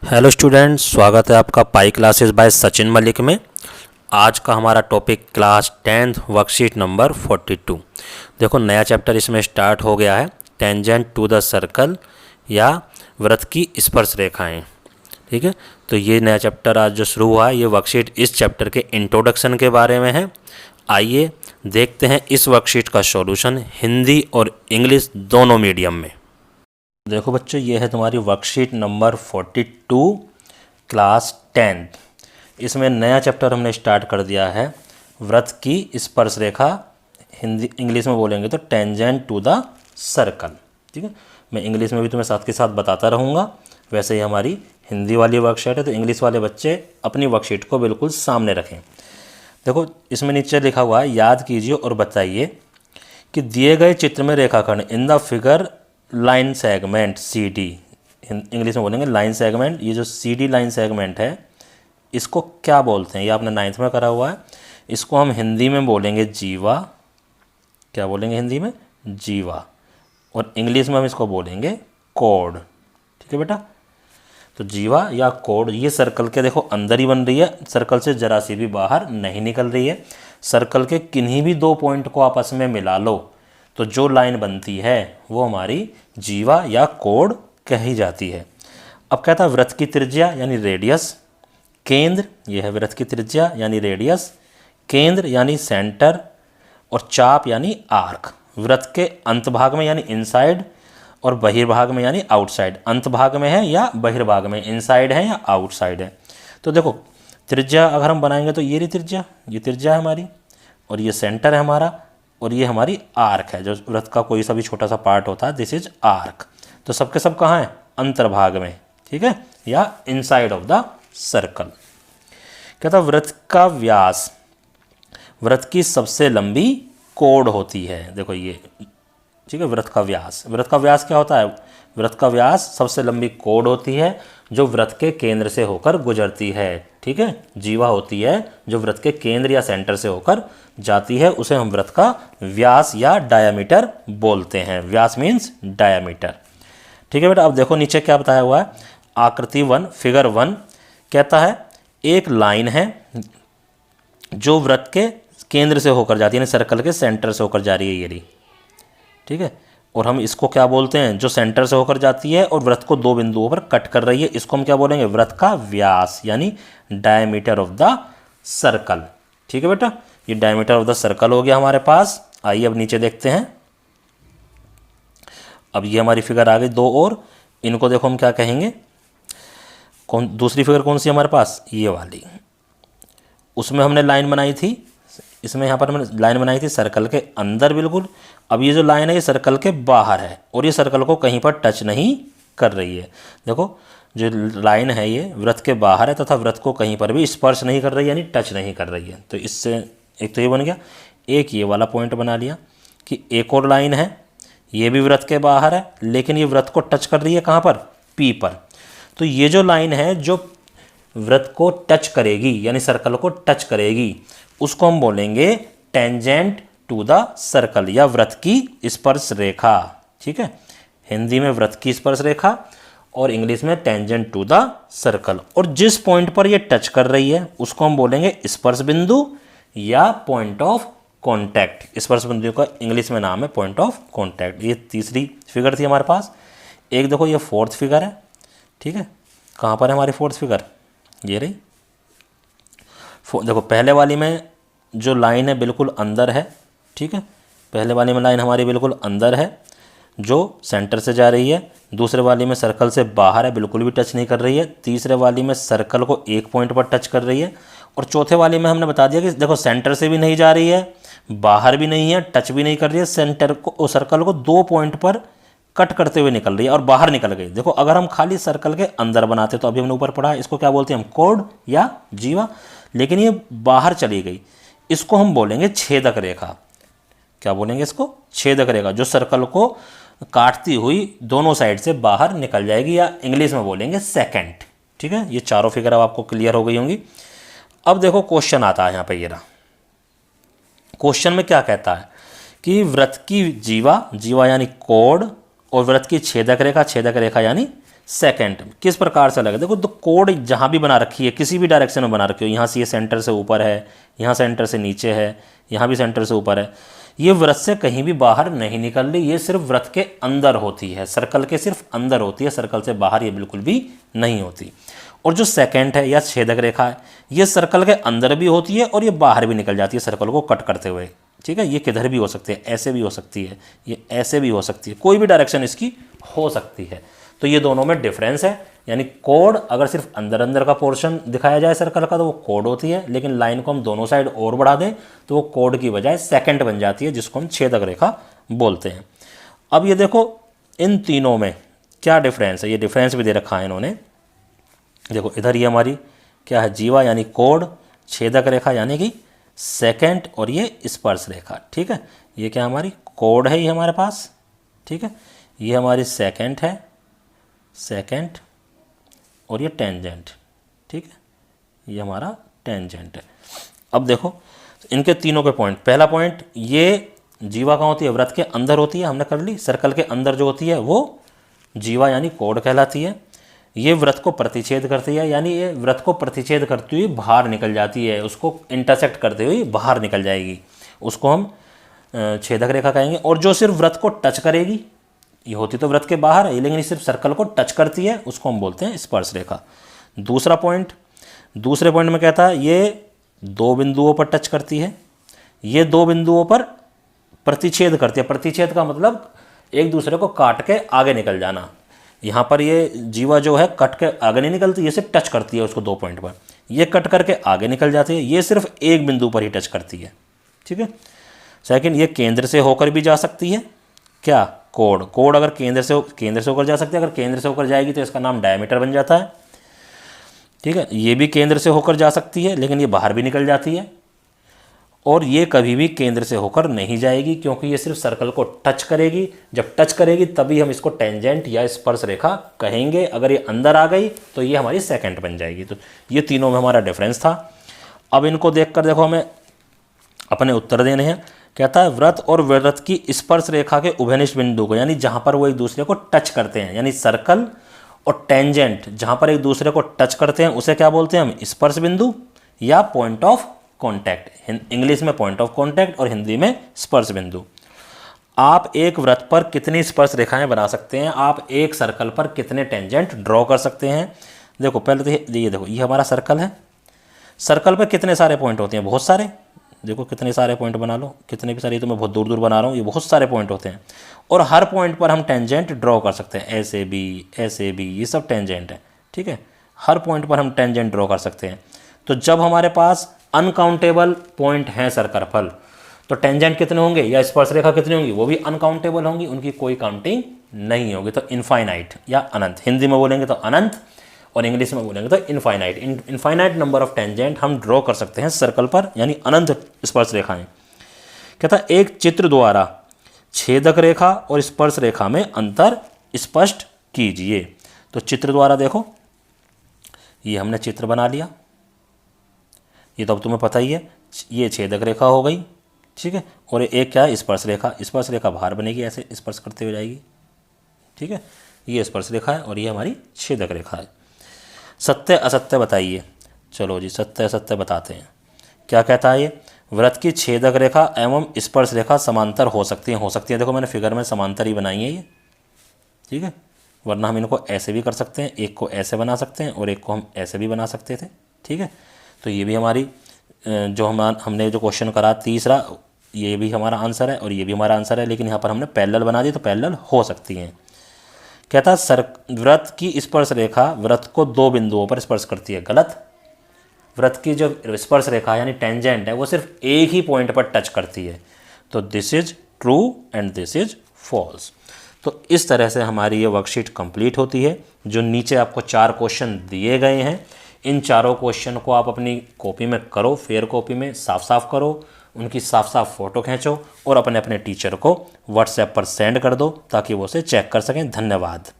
Hello students, स्वागत है आपका pi classes bye Sachin Malik में। आज का हमारा topic class 10th worksheet number 42। देखो नया चैप्टर इसमें स्टार्ट हो गया है, टेंजेंट टू द सर्कल या वृत्त की स्पर्श रेखाएं। ठीक है, तो ये नया चैप्टर आज जो शुरू हुआ है, ये वर्कशीट इस चैप्टर के इंट्रोडक्शन के बारे में है। आइए देखते हैं इस वर्कशीट का सॉल्यूशन हिंदी और इंग्लिश दोनों मीडियम में। देखो बच्चों, ये है तुम्हारी वर्कशीट नंबर 42 क्लास 10th। इसमें नया चैप्टर हमने स्टार्ट कर दिया है, वृत्त की स्पर्श रेखा। हिंदी इंग्लिश में बोलेंगे तो टेंजेंट टू द सर्कल। ठीक है, मैं इंग्लिश में भी तुम्हें साथ के साथ बताता रहूँगा। वैसे ही हमारी हिंदी वाली वर्कशीट है, तो इंग्लिश वाले बच्चे अपनी वर्कशीट को बिल्कुल सामने रखें। देखो इसमें नीचे लिखा हुआ है, याद कीजिए और बताइए कि दिए गए चित्र में रेखाखंड in the figure line segment C D, English में बोलेंगे लाइन सेगमेंट। ये जो सी डी लाइन सेगमेंट है, इसको क्या बोलते हैं? ये आपने 9th में करा हुआ है। इसको हम हिंदी में बोलेंगे जीवा। क्या बोलेंगे हिंदी में? जीवा। और इंग्लिश में हम इसको बोलेंगे कोड। ठीक है बेटा, तो जीवा या कोड ये सर्कल के देखो अंदर ही बन रही है, सर्कल से जरा सी भी बाहर नहीं निकल रही है। सर्कल के किन्हीं भी दो पॉइंट को आपस में मिला लो तो जो लाइन बनती है वो हमारी जीवा या कोड कही जाती है। अब कहता है वृत्त की त्रिज्या यानी रेडियस, केंद्र, यह है वृत्त की त्रिज्या यानी रेडियस, केंद्र यानी सेंटर, और चाप यानी आर्क। वृत्त के अंतभाग में यानी इनसाइड और बहिर्भाग में यानी आउटसाइड। अंतभाग में है या बहिर्भाग में, इनसाइड है या आउटसाइड है। तो देखो त्रिज्या अगर हम बनाएंगे तो ये रही त्रिज्या, ये त्रिज्या है हमारी, और ये सेंटर है हमारा, और ये हमारी आर्क है। जो वृत्त का कोई सा भी छोटा सा पार्ट होता है, दिस इज आर्क। तो सबके सब कहाँ है? अंतर्भाग में। ठीक है, या इनसाइड ऑफ द सर्कल। कहता वृत्त का व्यास वृत्त की सबसे लंबी कोड होती है। देखो ये, ठीक है, वृत्त का व्यास। वृत्त का व्यास क्या होता है? वृत्त का व्यास सबसे लंबी कोड होती है जो वृत्त के केंद्र से होकर गुजरती है। ठीक है, जीवा होती है जो वृत्त के केंद्र या सेंटर से होकर जाती है, उसे हम वृत्त का व्यास या डायामीटर बोलते हैं। व्यास मीन्स डायामीटर। ठीक है बेटा, अब देखो नीचे क्या बताया हुआ है। आकृति 1 फिगर 1 कहता है एक लाइन है जो वृत्त के केंद्र से होकर जाती है, यानी सर्कल के सेंटर से होकर जा रही है ये रही। ठीक है, और हम इसको क्या बोलते हैं? जो सेंटर से होकर जाती है और वृत्त को दो बिंदुओं पर कट कर रही है, इसको हम क्या बोलेंगे? वृत्त का व्यास यानी डायमीटर ऑफ द सर्कल। ठीक है बेटा, ये डायमीटर ऑफ द सर्कल हो गया हमारे पास। आइए अब नीचे देखते हैं। अब ये हमारी फिगर आ गई दो, और इनको देखो हम क्या कहेंगे? दूसरी फिगर कौन सी हमारे पास? ये वाली। उसमें हमने लाइन बनाई थी, इसमें यहाँ पर हमने लाइन बनाई थी सर्कल के अंदर बिल्कुल। अब ये जो लाइन है ये सर्कल के बाहर है, और ये सर्कल को कहीं पर टच नहीं कर रही है। देखो जो लाइन है ये वृत्त के बाहर है तथा वृत्त को कहीं पर भी स्पर्श नहीं कर रही है, यानी टच नहीं कर रही है। तो इससे एक तो ये बन गया। एक ये वाला पॉइंट बना लिया कि एक और लाइन है, ये भी वृत्त के बाहर है, लेकिन ये वृत्त को टच कर रही है कहाँ पर? पी पर। तो ये जो लाइन है जो वृत्त को टच करेगी यानी सर्कल को टच करेगी, उसको हम बोलेंगे टेंजेंट टू द सर्कल या वृत्त की स्पर्श रेखा। ठीक है, हिंदी में वृत्त की स्पर्श रेखा और इंग्लिश में टेंजेंट टू द सर्कल। और जिस पॉइंट पर ये टच कर रही है उसको हम बोलेंगे स्पर्श बिंदु या पॉइंट ऑफ कॉन्टैक्ट। स्पर्श बिंदु का इंग्लिश में नाम है पॉइंट ऑफ कॉन्टैक्ट। ये तीसरी फिगर थी हमारे पास। एक देखो ये फोर्थ फिगर है। ठीक है, कहाँ पर है हमारी फोर्थ फिगर? ये रही। देखो पहले वाली में जो लाइन है बिल्कुल अंदर है। ठीक है, पहले वाली में लाइन हमारी बिल्कुल अंदर है जो सेंटर से जा रही है। दूसरे वाली में सर्कल से बाहर है, बिल्कुल भी टच नहीं कर रही है। तीसरे वाली में सर्कल को एक पॉइंट पर टच कर रही है। और चौथे वाली में हमने बता दिया कि देखो सेंटर से भी नहीं जा रही है, बाहर भी नहीं है, टच भी नहीं कर रही है, सेंटर को सर्कल को दो पॉइंट पर कट करते हुए निकल रही है और बाहर निकल गई। देखो अगर हम खाली सर्कल के अंदर बनाते तो अभी हमने ऊपर पढ़ा, इसको क्या बोलते हैं हम? कोड या जीवा। लेकिन ये बाहर चली गई, इसको हम बोलेंगे छेदक रेखा। क्या बोलेंगे इसको? छेदक रेखा, जो सर्कल को काटती हुई दोनों साइड से बाहर निकल जाएगी, या इंग्लिश में बोलेंगे सेकेंड। ठीक है, ये चारों फिगर अब आपको क्लियर हो गई होंगी। अब देखो क्वेश्चन आता है यहाँ पे, ये रहा। क्वेश्चन में क्या कहता है कि वृत्त की जीवा, जीवा यानी कोड, और वृत्त की छेदक रेखा, छेदक रेखा यानी सेकंड किस प्रकार से लगे, देखो तो कोड जहाँ भी बना रखी है, किसी भी डायरेक्शन में बना रखी हो, यहाँ से ये सेंटर से ऊपर है, यहाँ सेंटर से नीचे है, यहाँ भी सेंटर से ऊपर है, ये वृत्त से कहीं भी बाहर नहीं निकल रही, ये सिर्फ वृत्त के अंदर होती है, सर्कल के सिर्फ अंदर होती है, सर्कल से बाहर ये बिल्कुल भी नहीं होती। और जो सेकंड है या छेदक रेखा है, ये सर्कल के अंदर भी होती है और ये बाहर भी निकल जाती है सर्कल को कट करते हुए, ठीक है। ये किधर भी हो सकती है, ऐसे भी हो सकती है, ये ऐसे भी हो सकती है, कोई भी डायरेक्शन इसकी हो सकती है। तो ये दोनों में डिफरेंस है, यानी कोड अगर सिर्फ अंदर अंदर का पोर्शन दिखाया जाए सर्कल का तो वो कोड होती है, लेकिन लाइन को हम दोनों साइड और बढ़ा दें तो वो कोड की बजाय सेकंड बन जाती है, जिसको हम छेदक रेखा बोलते हैं। अब ये देखो इन तीनों में क्या डिफरेंस है, ये डिफरेंस भी दे रखा है इन्होंने। देखो इधर ये हमारी क्या है, जीवा यानी कोड, छेदक रेखा यानी कि सेकंड, और ये स्पर्श रेखा, ठीक है। ये क्या हमारी कोड है ये हमारे पास, ठीक है। ये हमारी सेकंड है, सेकंड, और ये टेंजेंट, ठीक है, ये हमारा टेंजेंट है। अब देखो इनके तीनों के पॉइंट, पहला पॉइंट ये जीवा कहाँ होती है, वृत्त के अंदर होती है, हमने कर ली। सर्कल के अंदर जो होती है वो जीवा यानी कोड कहलाती है। ये वृत्त को प्रतिच्छेद करती है, यानी ये वृत्त को प्रतिच्छेद करती हुई बाहर निकल जाती है, उसको इंटरसेक्ट करते हुए बाहर निकल जाएगी, उसको हम छेदक रेखा कहेंगे। और जो सिर्फ वृत्त को टच करेगी, ये होती तो वृत्त के बाहर है लेकिन ये सिर्फ सर्कल को टच करती है, उसको हम बोलते हैं स्पर्श रेखा। दूसरा पॉइंट, दूसरे पॉइंट में कहता है ये दो बिंदुओं पर टच करती है, ये दो बिंदुओं पर प्रतिच्छेद करती है। प्रतिच्छेद का मतलब एक दूसरे को काट के आगे निकल जाना। यहाँ पर ये जीवा जो है कट के आगे नहीं निकलती, ये सिर्फ टच करती है उसको दो पॉइंट पर, ये कट करके आगे निकल जाती है, ये सिर्फ एक बिंदु पर ही टच करती है, ठीक है। सेकंड, ये केंद्र से होकर भी जा सकती है, क्या कोड, कोड अगर केंद्र से होकर जा सकती है, अगर केंद्र से होकर जाएगी तो इसका नाम डायमीटर बन जाता है, ठीक है। ये भी केंद्र से होकर जा सकती है लेकिन ये बाहर भी निकल जाती है, और ये कभी भी केंद्र से होकर नहीं जाएगी क्योंकि ये सिर्फ सर्कल को टच करेगी। जब टच करेगी तभी हम इसको टेंजेंट या स्पर्श रेखा कहेंगे, अगर ये अंदर आ गई तो ये हमारी सेकंड बन जाएगी। तो ये तीनों में हमारा डिफरेंस था। अब इनको देखकर देखो हमें अपने उत्तर देने हैं। कहता है वृत्त और वृत्त की स्पर्श रेखा के उभयनिष्ठ बिंदु को, यानी जहाँ पर वो एक दूसरे को टच करते हैं, यानी सर्कल और टेंजेंट जहाँ पर एक दूसरे को टच करते हैं उसे क्या बोलते हैं हम, स्पर्श बिंदु या पॉइंट ऑफ कॉन्टैक्ट। इंग्लिश में पॉइंट ऑफ कॉन्टैक्ट और हिंदी में स्पर्श बिंदु। आप एक वृत्त पर कितनी स्पर्श रेखाएं बना सकते हैं, आप एक सर्कल पर कितने टेंजेंट ड्रॉ कर सकते हैं। देखो पहले तो ये देखो, ये हमारा सर्कल है, सर्कल पर कितने सारे पॉइंट होते हैं, बहुत सारे। देखो कितने सारे पॉइंट बना लो, कितने भी सारे, तो मैं बहुत दूर दूर बना रहा हूँ, ये बहुत सारे पॉइंट होते हैं, और हर पॉइंट पर हम टेंजेंट ड्रॉ कर सकते हैं, ऐसे भी, ये सब टेंजेंट है, ठीक है। हर पॉइंट पर हम टेंजेंट ड्रॉ कर सकते हैं। तो जब हमारे पास अनकाउंटेबल पॉइंट हैं सर्कल पर, तो टेंजेंट कितने होंगे या स्पर्श रेखा कितनी होंगी, वो भी अनकाउंटेबल होंगी, उनकी कोई काउंटिंग नहीं होगी। तो इनफाइनाइट या अनंत, हिंदी में बोलेंगे तो अनंत और इंग्लिश में बोलेंगे तो infinite. Infinite number of tangent हम ड्रॉ कर सकते हैं सर्कल पर, यानी अनंत स्पर्श रेखाएं। कहता है एक चित्र द्वारा छेदक रेखा और स्पर्श रेखा में अंतर स्पष्ट कीजिए। तो चित्र द्वारा देखो, ये हमने चित्र बना लिया, ये तो अब तुम्हें पता ही है, ये छेदक रेखा हो गई, ठीक है। और एक क्या है, स्पर्श रेखा। स्पर्श रेखा बाहर बनेगी, ऐसे स्पर्श करते हुए जाएगी, ठीक है। ये स्पर्श रेखा है और ये हमारी छेदक रेखा है। सत्य असत्य बताइए। चलो जी सत्य असत्य बताते हैं। क्या कहता है ये, वृत्त की छेदक रेखा एवं स्पर्श रेखा समांतर हो सकती हैं। देखो मैंने फिगर में समांतर ही बनाई है ये, ठीक है, वरना हम इनको ऐसे भी कर सकते हैं, एक को ऐसे बना सकते हैं और एक को हम ऐसे भी बना सकते थे, ठीक है। तो ये भी हमारी जो हमने जो क्वेश्चन करा तीसरा, ये भी हमारा आंसर है और ये भी हमारा आंसर है, लेकिन यहाँ पर हमने पैरेलल बना दी तो पैरेलल हो सकती हैं। कहता वृत्त की स्पर्श रेखा वृत्त को दो बिंदुओं पर स्पर्श करती है, गलत। वृत्त की जो स्पर्श रेखा यानी टेंजेंट है वो सिर्फ एक ही पॉइंट पर टच करती है। तो this is true and this is false. तो इस तरह से हमारी ये वर्कशीट कंप्लीट होती है। जो नीचे आपको 4 क्वेश्चन दिए गए हैं, इन चारों क्वेश्चन को आप अपनी कॉपी में करो, फेयर कॉपी में साफ साफ करो, उनकी साफ साफ फ़ोटो खींचो और अपने अपने टीचर को व्हाट्सएप पर सेंड कर दो ताकि वो उसे चेक कर सकें। धन्यवाद।